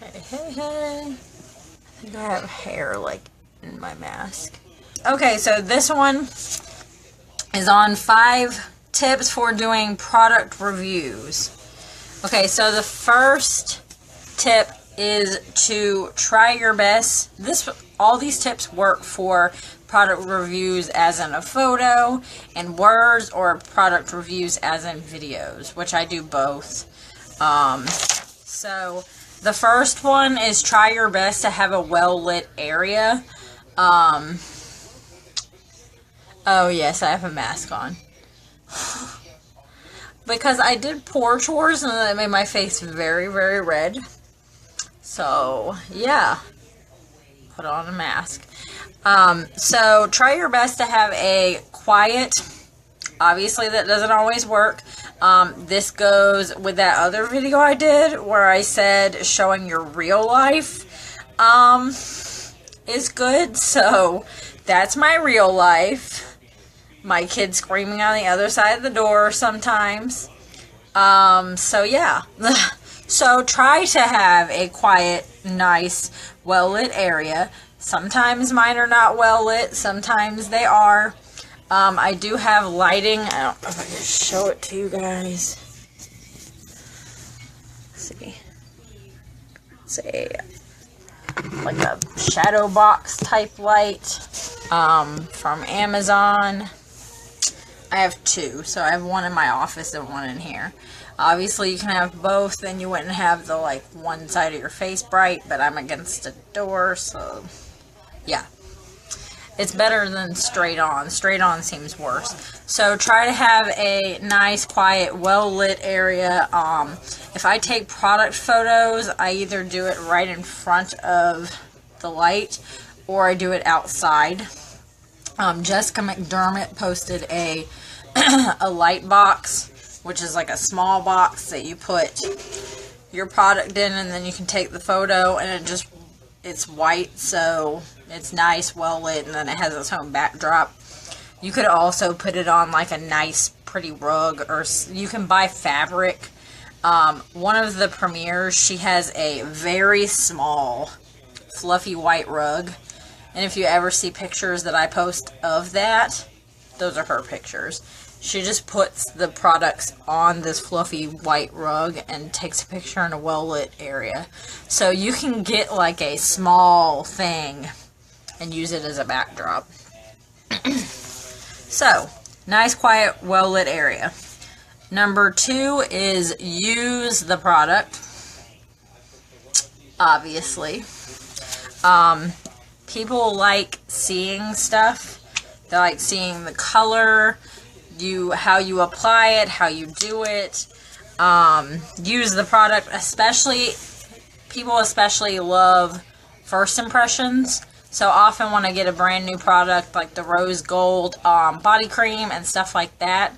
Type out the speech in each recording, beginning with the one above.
Hey. I think I have hair, like, in my mask. Okay, so this one is on 5 tips for doing product reviews. Okay, so the first tip is to try your best. All these tips work for product reviews as in a photo and words, or product reviews as in videos, which I do both. So the first one is try your best to have a well-lit area. Oh yes, I have a mask on. Because I did pour chores and that made my face very, very red. So, yeah. Put on a mask. So, try your best to have a quiet... Obviously, that doesn't always work. This goes with that other video I did where I said showing your real life is good. So, that's my real life. My kid screaming on the other side of the door sometimes. So, yeah. So, try to have a quiet, nice, well-lit area. Sometimes mine are not well-lit. Sometimes they are. I do have lighting. I don't know if I can show it to you guys. Let's see. It's like a shadow box type light from Amazon. I have 2. So I have one in my office and one in here. Obviously, you can have both, then you wouldn't have the, like, one side of your face bright, but I'm against a door, so, yeah. It's better than straight on. Straight on seems worse. So, try to have a nice, quiet, well-lit area. If I take product photos, I either do it right in front of the light, or I do it outside. Jessica McDermott posted a light box, which is like a small box that you put your product in, and then you can take the photo, and it's white, so it's nice, well lit, and then it has its own backdrop. You could also put it on like a nice, pretty rug, or you can buy fabric. One of the premieres, she has a very small, fluffy white rug, and if you ever see pictures that I post of that, those are her pictures. She just puts the products on this fluffy white rug and takes a picture in a well-lit area. So you can get like a small thing and use it as a backdrop. So, nice, quiet, well-lit area. Number 2 is use the product. Obviously. People like seeing stuff. They like seeing the color, how you apply it, how you do it. Use the product, people especially love first impressions. So often when I get a brand new product like the rose gold body cream and stuff like that,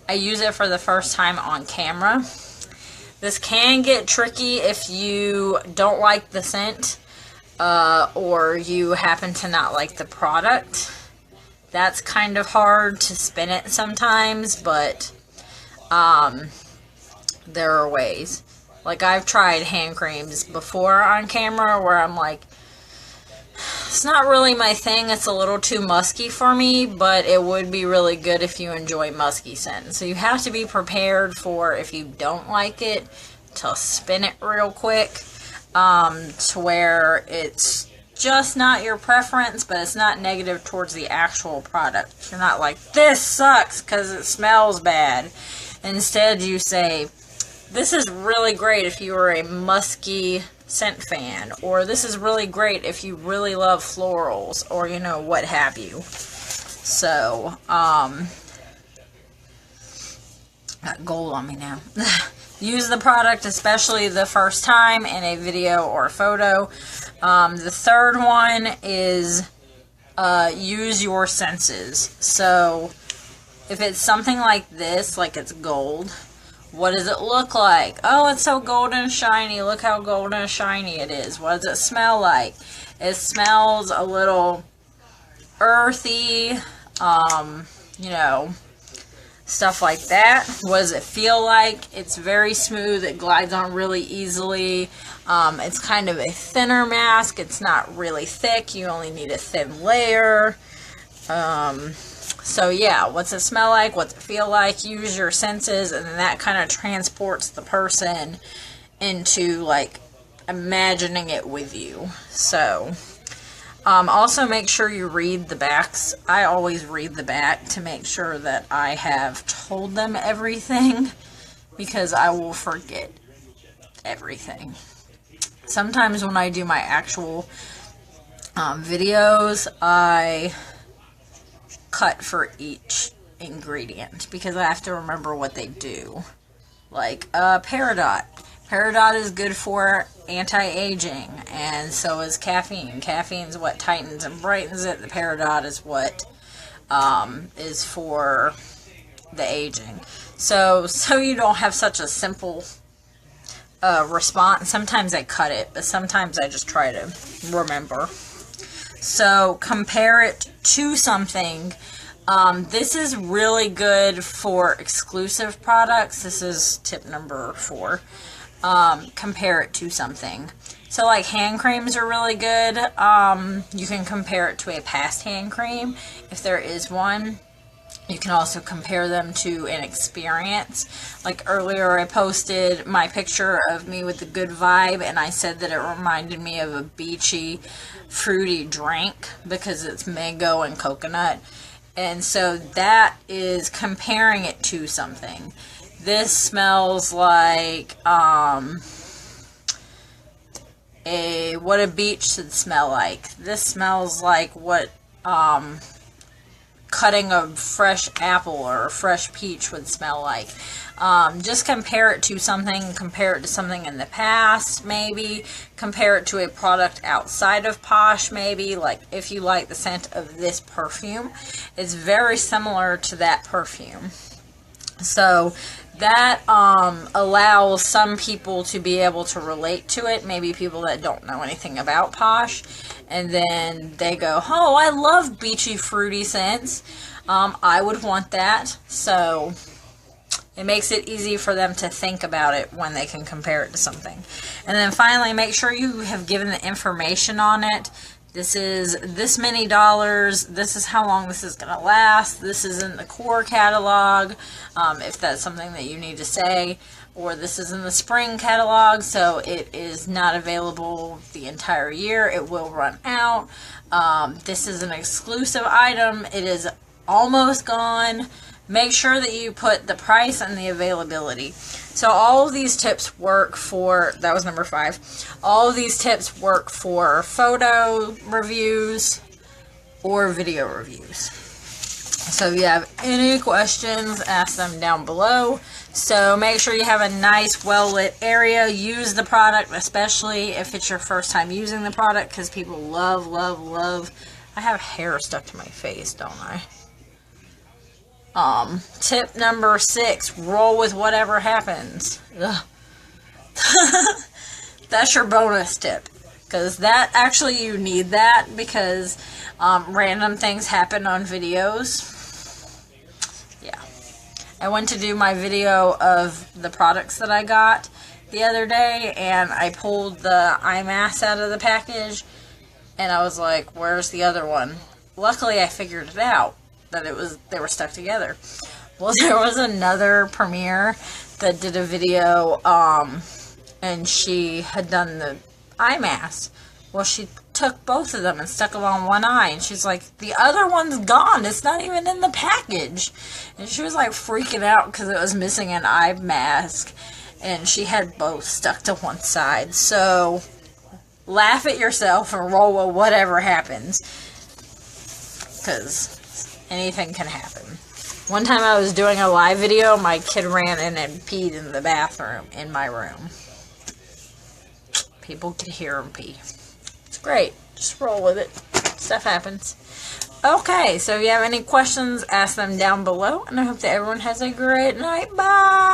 I use it for the first time on camera. This can get tricky if you don't like the scent or you happen to not like the product. That's kind of hard to spin it sometimes, but there are ways. Like, I've tried hand creams before on camera where I'm like, it's not really my thing, it's a little too musky for me, but it would be really good if you enjoy musky scent. So you have to be prepared for, if you don't like it, to spin it real quick, to where it's just not your preference, but it's not negative towards the actual product. You're not like, this sucks because it smells bad. Instead, you say, this is really great if you are a musky scent fan, or this is really great if you really love florals, or, you know, what have you. So, got gold on me now. Use the product, especially the first time, in a video or photo. The third one is use your senses. So, if it's something like this, like it's gold, what does it look like? Oh, it's so golden and shiny. Look how golden and shiny it is. What does it smell like? It smells a little earthy, you know, stuff like that. What does it feel like? It's very smooth. It glides on really easily. It's kind of a thinner mask. It's not really thick. You only need a thin layer. So yeah, what's it smell like? What's it feel like? Use your senses, and then that kind of transports the person into like imagining it with you. So also make sure you read the backs. I always read the back to make sure that I have told them everything, because I will forget everything. Sometimes when I do my actual videos, I cut for each ingredient because I have to remember what they do. Like Peridot. Peridot is good for anti-aging, and so is caffeine. Caffeine's what tightens and brightens it. The Peridot is what is for the aging. So you don't have such a simple response. Sometimes I cut it, but sometimes I just try to remember. So compare it to something. This is really good for exclusive products. This is tip number 4. Compare it to something. So like hand creams are really good. You can compare it to a past hand cream if there is one. You can also compare them to an experience. Like earlier I posted my picture of me with the good vibe, and I said that it reminded me of a beachy, fruity drink because it's mango and coconut. And so that is comparing it to something. This smells like what a beach should smell like. This smells like what cutting a fresh apple or a fresh peach would smell like. Just compare it to something. Compare it to something in the past, maybe. Compare it to a product outside of Posh, maybe. Like, if you like the scent of this perfume, it's very similar to that perfume. So that allows some people to be able to relate to it, maybe people that don't know anything about Posh, and then they go, oh, I love beachy fruity scents. I would want that. So it makes it easy for them to think about it when they can compare it to something. And then finally, make sure you have given the information on it. This is this many dollars. This is how long this is going to last. This is in the core catalog, if that's something that you need to say. Or this is in the spring catalog, so it is not available the entire year. It will run out. This is an exclusive item. It is almost gone. Make sure that you put the price and the availability. So all of these tips work for, that was number 5. All of these tips work for photo reviews or video reviews. So if you have any questions, ask them down below. So make sure you have a nice, well-lit area. Use the product, especially if it's your first time using the product, because people love, love, love. I have hair stuck to my face, don't I? Tip number 6, roll with whatever happens. That's your bonus tip. Because that, actually you need that, because random things happen on videos. Yeah. I went to do my video of the products that I got the other day, and I pulled the eye mask out of the package, and I was like, where's the other one? Luckily I figured it out, that they were stuck together. Well, there was another premiere that did a video, and she had done the eye mask. Well, she took both of them and stuck them on one eye, and she's like, the other one's gone, it's not even in the package. And she was like freaking out because it was missing an eye mask, and she had both stuck to one side. So laugh at yourself and roll with whatever happens, because anything can happen. One time I was doing a live video, my kid ran in and peed in the bathroom in my room. People could hear him pee. It's great. Just roll with it. Stuff happens. Okay, so if you have any questions, ask them down below, and I hope that everyone has a great night. Bye!